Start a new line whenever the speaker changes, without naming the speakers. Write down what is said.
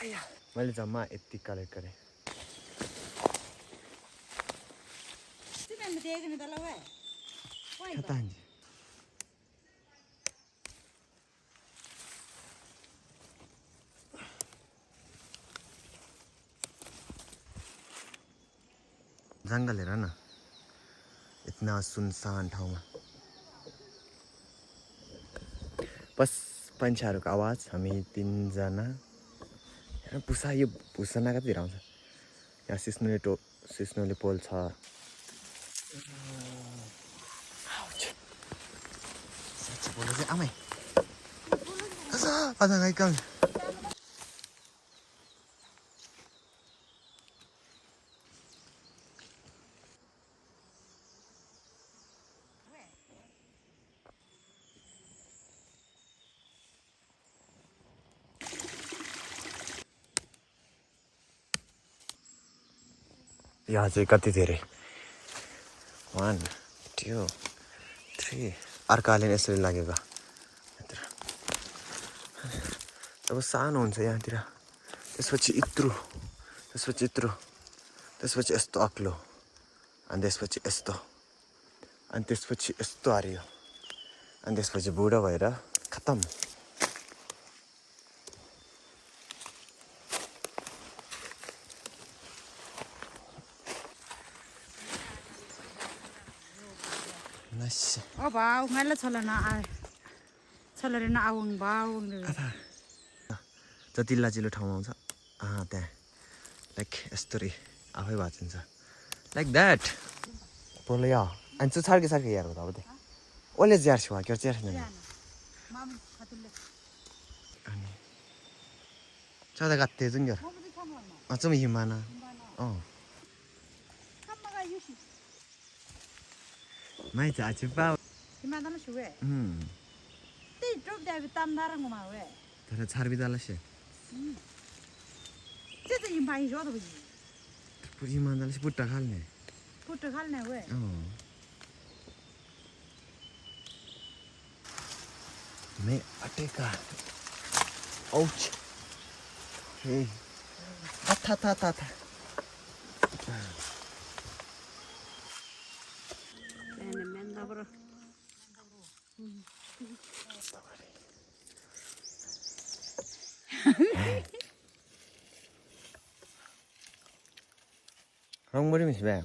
मैले जम्मा यति कलेक्ट गरेँ कता जङ्गल हेर न इतना सुनसान ठाउँमा बस पन्छाहरूको आवाज हामी तीनजना पुसा यो भुसना कतितिर आउँछ यहाँ सिस्नुले पोल छ बोले चाहिँ आमै आधा गाई कम यहाँ चाहिँ कति धेरै 1 2 3 अर्काले यसरी लागेको अब सानो हुन्छ यहाँतिर त्यसपछि यत्रो त्यसपछि यस्तो अग्लो अनि त्यसपछि यस्तो अनि त्यसपछि यस्तो हरियो अनि त्यसपछि बुढो भएर खतम nice
wow ngay là na awang bao
जति लाजिलो ठाउँमा आउँछ त्यहाँ लाइक यस्तरी आफै भाँचिन्छ लाइक द्याट बोलो या अनि चाहिँ सार्के यार होता अब ओले ज्यार छु क्या ज्यार छैन अनि चौधा गाते जुन यार अचम Humana mai chả chứ bao
thì mà nó sủi tí trộm đại bị tam đá ra ngoma vậy
thật là chả bị đá là gì
thế thì im bay rồi đó gì
bùi mà đá là bút trà khal
này vậy
mẹ ate ka ouch hey ta Không có đi mình sẽ